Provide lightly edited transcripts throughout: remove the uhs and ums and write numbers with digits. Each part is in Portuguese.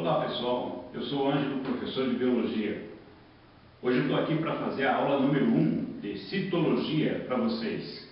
Olá pessoal, eu sou o Ângelo, professor de Biologia. Hoje eu estou aqui para fazer a aula número 1 de citologia para vocês.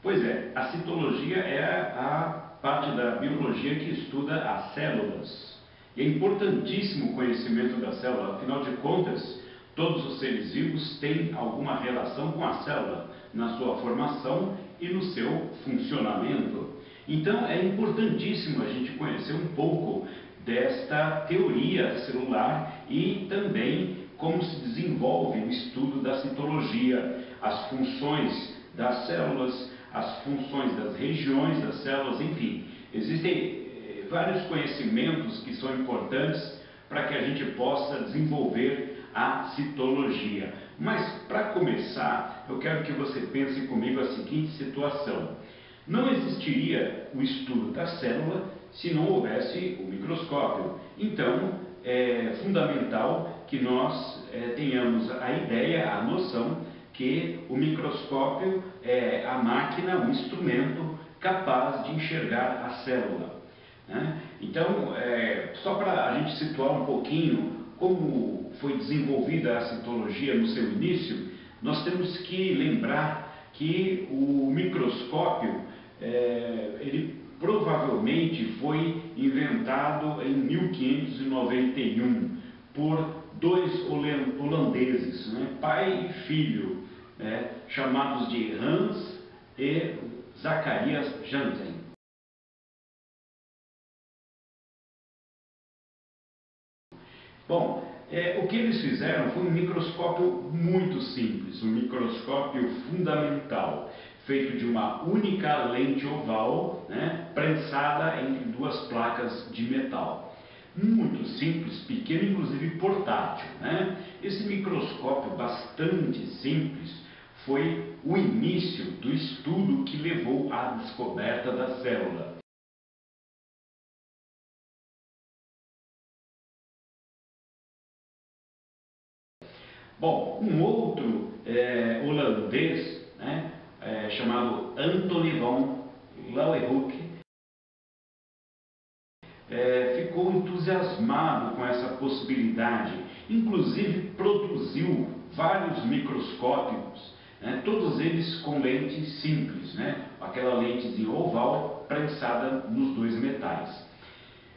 Pois é, a citologia é a parte da biologia que estuda as células. E é importantíssimo o conhecimento da célula, afinal de contas, todos os seres vivos têm alguma relação com a célula, na sua formação e no seu funcionamento. Então é importantíssimo a gente conhecer um pouco desta teoria celular e também como se desenvolve o estudo da citologia, as funções das células, as funções das regiões das células, enfim. Existem vários conhecimentos que são importantes para que a gente possa desenvolver a citologia. Mas, para começar, eu quero que você pense comigo a seguinte situação. Não existiria o estudo da célula se não houvesse o microscópio. Então, é fundamental que nós tenhamos a ideia, a noção que o microscópio é a máquina, o instrumento capaz de enxergar a célula. Então, só para a gente situar um pouquinho como foi desenvolvida a citologia no seu início, nós temos que lembrar que o microscópio, ele provavelmente foi inventado em 1591 por dois holandeses, pai e filho, chamados de Hans e Zacharias Janssen. Bom, o que eles fizeram foi um microscópio muito simples, um microscópio fundamental, feito de uma única lente oval, prensada entre duas placas de metal. Muito simples, pequeno, inclusive portátil. Esse microscópio bastante simples foi o início do estudo que levou à descoberta da célula. Bom, um outro holandês, chamado Anthony van Leeuwenhoek, ficou entusiasmado com essa possibilidade, inclusive produziu vários microscópios, todos eles com lentes simples, aquela lentezinha oval prensada nos dois metais.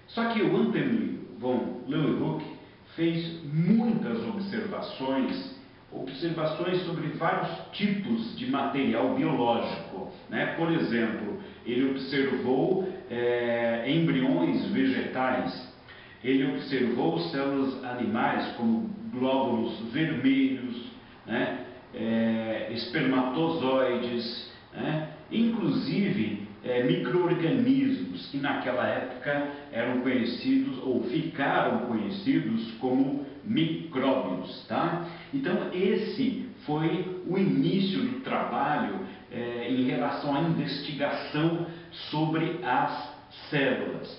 Só que o Anthony van Leeuwenhoek fez muitas observações sobre vários tipos de material biológico. Por exemplo, ele observou embriões vegetais, ele observou células animais como glóbulos vermelhos, espermatozoides, inclusive micro-organismos que naquela época eram conhecidos ou ficaram conhecidos como micróbios. Então esse foi o início do trabalho em relação à investigação sobre as células.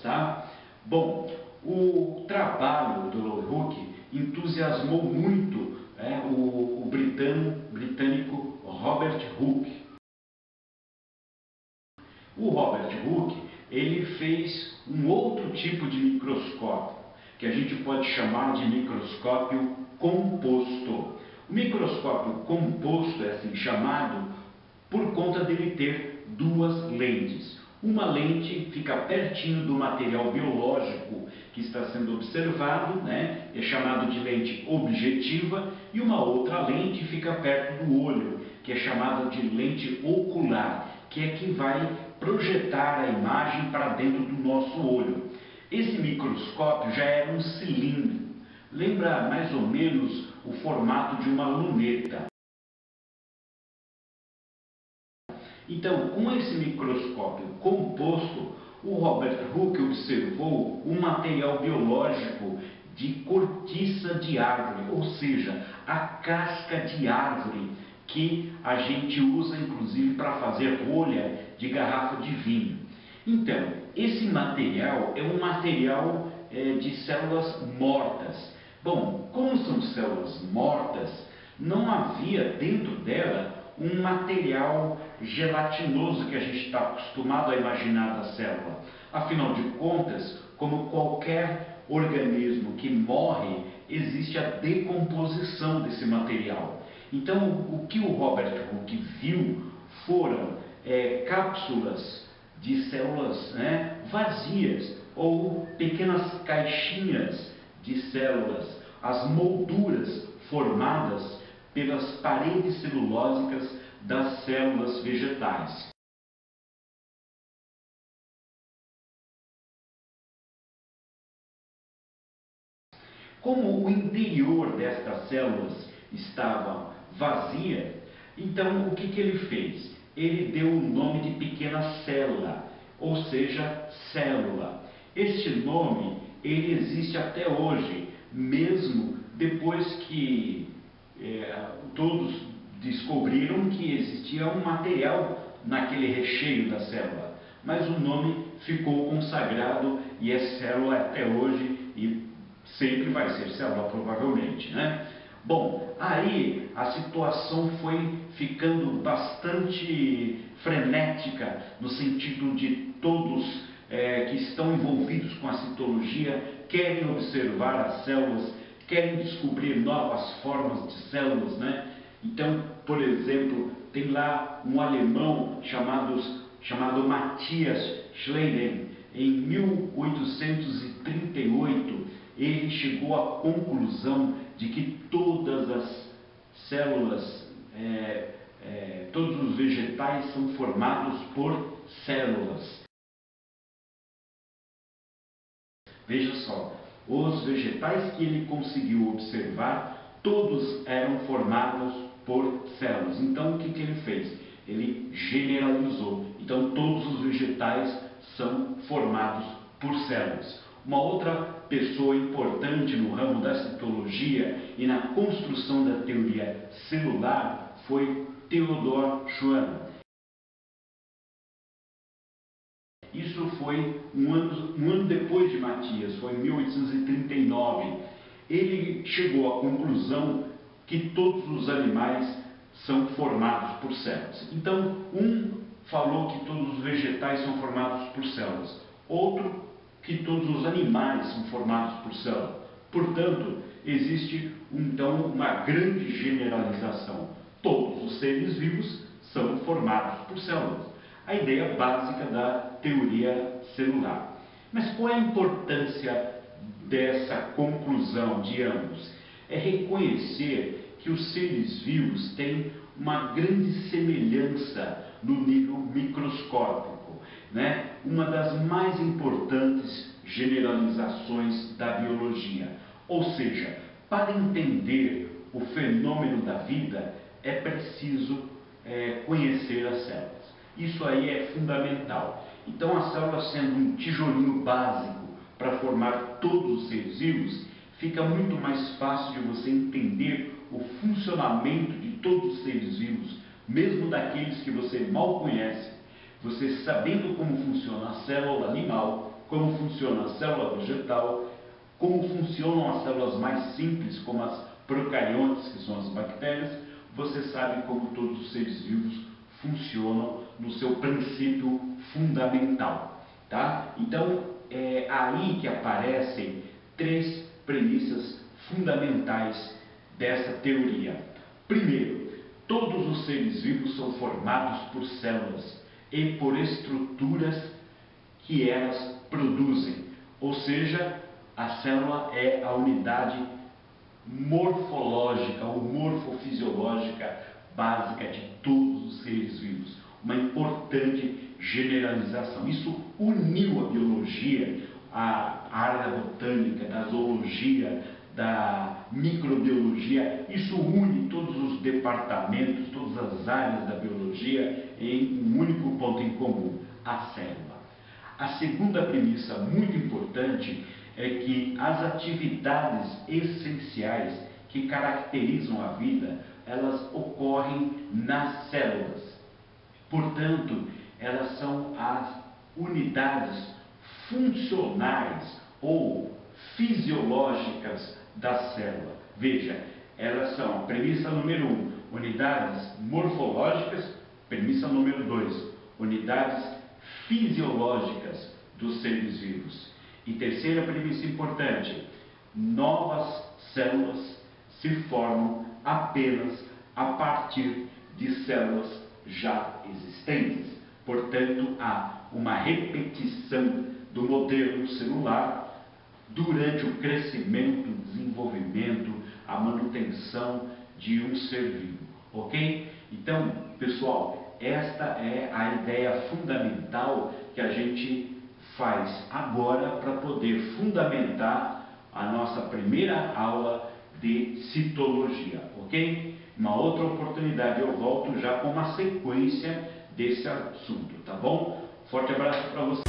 Bom, o trabalho do Leeuwenhoek entusiasmou muito o britânico Robert Hooke. O Robert Hooke, ele fez um outro tipo de microscópio, que a gente pode chamar de microscópio composto. O microscópio composto é assim chamado por conta dele ter duas lentes. Uma lente fica pertinho do material biológico que está sendo observado, é chamado de lente objetiva, e uma outra lente fica perto do olho, que é chamada de lente ocular, que é que vai projetar a imagem para dentro do nosso olho. Esse microscópio já era um cilindro, lembra mais ou menos o formato de uma luneta. Então, com esse microscópio composto, o Robert Hooke observou um material biológico de cortiça de árvore, ou seja, a casca de árvore que a gente usa inclusive para fazer rolha de garrafa de vinho. Então, esse material é um material de células mortas. Bom, como são células mortas, não havia dentro dela um material gelatinoso que a gente está acostumado a imaginar da célula. Afinal de contas, como qualquer organismo que morre, existe a decomposição desse material. Então, o que o Robert Hooke viu foram cápsulas de células, né, vazias, ou pequenas caixinhas de células, as molduras formadas pelas paredes celulósicas das células vegetais. Como o interior destas células estava vazia, então o que ele fez? Ele deu o nome de pequena célula, ou seja, célula. Este nome ele existe até hoje, mesmo depois que todos descobriram que existia um material naquele recheio da célula. Mas o nome ficou consagrado e é célula até hoje e sempre vai ser célula, provavelmente, né? Bom, aí a situação foi ficando bastante frenética, no sentido de todos que estão envolvidos com a citologia querem observar as células, querem descobrir novas formas de células, né? Então, por exemplo, tem lá um alemão chamado Matthias Schleiden. Em 1838, ele chegou à conclusão de que todas as células, todos os vegetais são formados por células. Veja só, os vegetais que ele conseguiu observar, todos eram formados por células. Então, o que ele fez? Ele generalizou. Então, todos os vegetais são formados por células. Uma outra pessoa importante no ramo da citologia e na construção da teoria celular foi Theodor Schwann. Isso foi um ano depois de Matthias, foi em 1839. Ele chegou à conclusão que todos os animais são formados por células. Então, um falou que todos os vegetais são formados por células, outro que todos os animais são formados por células. Portanto, existe então uma grande generalização. Todos os seres vivos são formados por células. A ideia básica da teoria celular. Mas qual é a importância dessa conclusão de ambos? É reconhecer que os seres vivos têm uma grande semelhança no nível microscópico, né? Uma das mais importantes generalizações da biologia. Ou seja, para entender o fenômeno da vida, é preciso conhecer as células. Isso aí é fundamental. Então, a célula sendo um tijolinho básico para formar todos os seres vivos, fica muito mais fácil de você entender o funcionamento de todos os seres vivos, mesmo daqueles que você mal conhece. Você sabendo como funciona a célula animal, como funciona a célula vegetal, como funcionam as células mais simples, como as procariontes, que são as bactérias, você sabe como todos os seres vivos funcionam no seu princípio fundamental, tá? Então, é aí que aparecem três premissas fundamentais dessa teoria. Primeiro, todos os seres vivos são formados por células e por estruturas que elas produzem, ou seja, a célula é a unidade morfológica ou morfofisiológica básica de todos os seres vivos. Uma importante generalização. Isso uniu a biologia, a área da botânica, da zoologia, da microbiologia. Isso une todos os departamentos, todas as áreas da biologia em um único ponto em comum, a célula. A segunda premissa muito importante é que as atividades essenciais que caracterizam a vida, elas ocorrem nas células. Portanto, elas são as unidades funcionais ou fisiológicas da célula. Veja, elas são a premissa número 1, unidades morfológicas, premissa número 2, unidades fisiológicas dos seres vivos. E terceira premissa importante: novas células se formam apenas a partir de células já existentes. Portanto, há uma repetição do modelo celular durante o crescimento, o desenvolvimento, a manutenção de um ser vivo, ok? Então, pessoal, esta é a ideia fundamental que a gente faz agora para poder fundamentar a nossa primeira aula de citologia, ok? Uma outra oportunidade eu volto já com uma sequência desse assunto, tá bom? Forte abraço para você.